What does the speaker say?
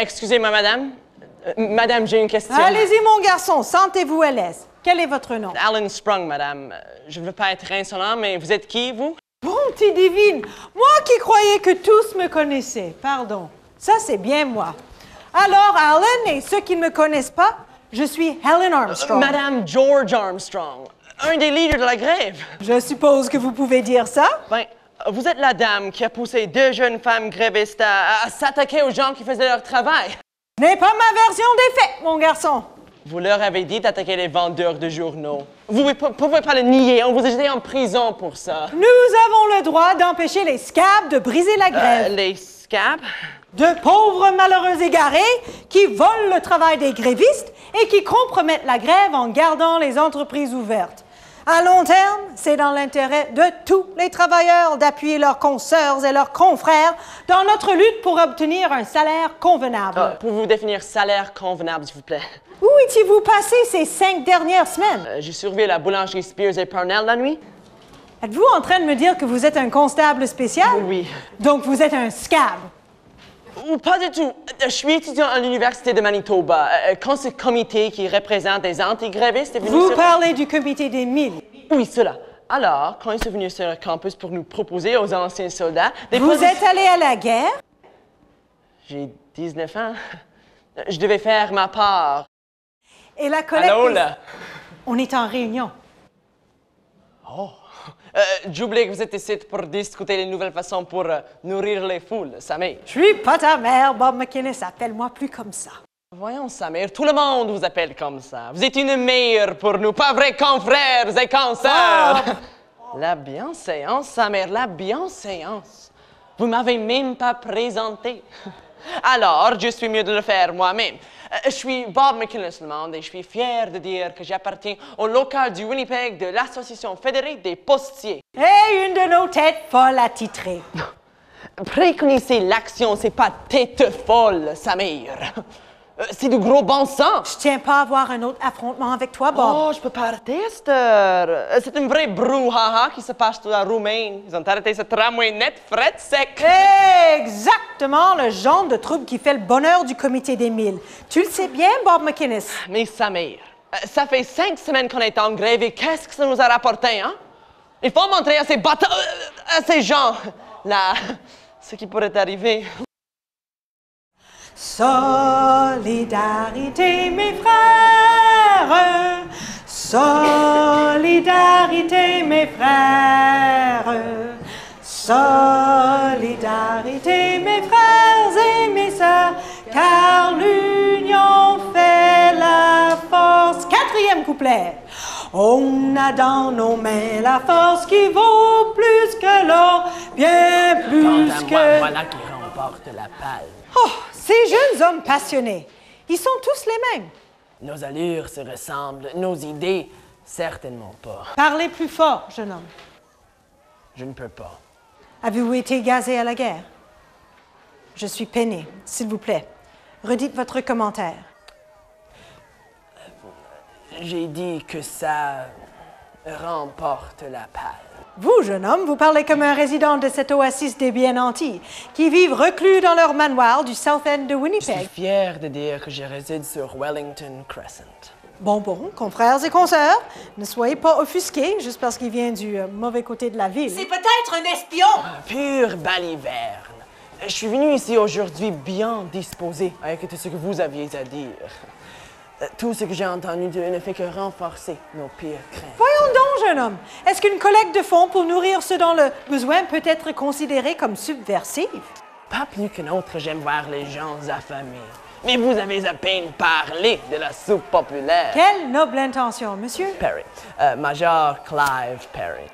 Excusez-moi, madame. Madame, j'ai une question. Allez-y, mon garçon, sentez-vous à l'aise. Quel est votre nom? Alan Sprung, madame. Je ne veux pas être insolent, mais vous êtes qui, vous? Bonté divine! Moi qui croyais que tous me connaissaient. Pardon. Ça, c'est bien moi. Alors, Alan, et ceux qui ne me connaissent pas, je suis Helen Armstrong. Madame George Armstrong, un des leaders de la grève. Je suppose que vous pouvez dire ça? Ben, vous êtes la dame qui a poussé deux jeunes femmes grévistes à s'attaquer aux gens qui faisaient leur travail. Ce n'est pas ma version des faits, mon garçon. Vous leur avez dit d'attaquer les vendeurs de journaux. Vous ne pouvez pas le nier, on vous a jeté en prison pour ça. Nous avons le droit d'empêcher les scabs de briser la grève. Les scabs? De pauvres malheureux égarés qui volent le travail des grévistes et qui compromettent la grève en gardant les entreprises ouvertes. À long terme, c'est dans l'intérêt de tous les travailleurs d'appuyer leurs consoeurs et leurs confrères dans notre lutte pour obtenir un salaire convenable. Pouvez-vous définir salaire convenable, s'il vous plaît? Où étiez-vous passé ces 5 dernières semaines? J'ai surveillé la boulangerie Spears et Parnell la nuit. Êtes-vous en train de me dire que vous êtes un constable spécial? Oui. Donc vous êtes un scab? Ou pas du tout. Je suis étudiant à l'Université de Manitoba. Quand ce comité qui représente des anti-grévistes est venu Vous parlez du comité des 1000. Oui, cela. Alors, quand ils sont venus sur le campus pour nous proposer aux anciens soldats... Vous êtes allé à la guerre? J'ai 19 ans. Je devais faire ma part. Et la collecte... Allô, là? On est en réunion. Oh. J'oublie que vous êtes ici pour discuter les nouvelles façons pour nourrir les foules, Samir. Je suis pas ta mère, Bob McInnes. Appelle-moi plus comme ça. Voyons, Samir, tout le monde vous appelle comme ça. Vous êtes une mère pour nous, pas vrais confrères et consoeurs. La bienséance, Samir, la bienséance. Vous m'avez même pas présenté. Alors, je suis mieux de le faire moi-même. Je suis Bob McInnes le monde et je suis fier de dire que j'appartiens au local du Winnipeg de l'Association fédérée des postiers. Et une de nos têtes folles attitrées. Préconisez l'action, c'est pas tête folle, Samir. C'est du gros bon sens. Je tiens pas à avoir un autre affrontement avec toi, Bob. Oh, je peux pas arrêter, Esther. C'est un vrai brouhaha qui se passe dans la Roumaine. Ils ont arrêté ce tramway net, fret, sec. Exactement le genre de trouble qui fait le bonheur du comité des 1000. Tu le sais bien, Bob McInnes. Mais Samir, ça fait 5 semaines qu'on est en grève et qu'est-ce que ça nous a rapporté, hein? Il faut montrer à ces à ces gens, là, ce qui pourrait arriver. Solidarité, mes frères, solidarité, mes frères, solidarité, mes frères et mes sœurs, car l'union fait la force. 4e couplet. On a dans nos mains la force qui vaut plus que l'or, bien plus que... Voilà qui remporte la palme. Oh, ces jeunes hommes passionnés, ils sont tous les mêmes. Nos allures se ressemblent, nos idées, certainement pas. Parlez plus fort, jeune homme. Je ne peux pas. Avez-vous été gazé à la guerre? Je suis peiné, s'il vous plaît. Redites votre commentaire. J'ai dit que ça remporte la palme. Vous, jeune homme, vous parlez comme un résident de cette oasis des bien nantis, qui vivent reclus dans leur manoir du South End de Je Winnipeg. suis fier de dire que je réside sur Wellington Crescent. Bon, confrères et consoeurs, ne soyez pas offusqués juste parce qu'il vient du mauvais côté de la ville. C'est peut-être un espion! Pure baliverne. Je suis venu ici aujourd'hui bien disposé avec tout ce que vous aviez à dire. Tout ce que j'ai entendu d'eux ne fait que renforcer nos pires craintes. Voyons donc, jeune homme. Est-ce qu'une collecte de fonds pour nourrir ceux dont le besoin peut être considérée comme subversive? Pas plus qu'un autre, j'aime voir les gens affamés. Mais vous avez à peine parlé de la soupe populaire. Quelle noble intention, monsieur. Perry. Major Clive Perry.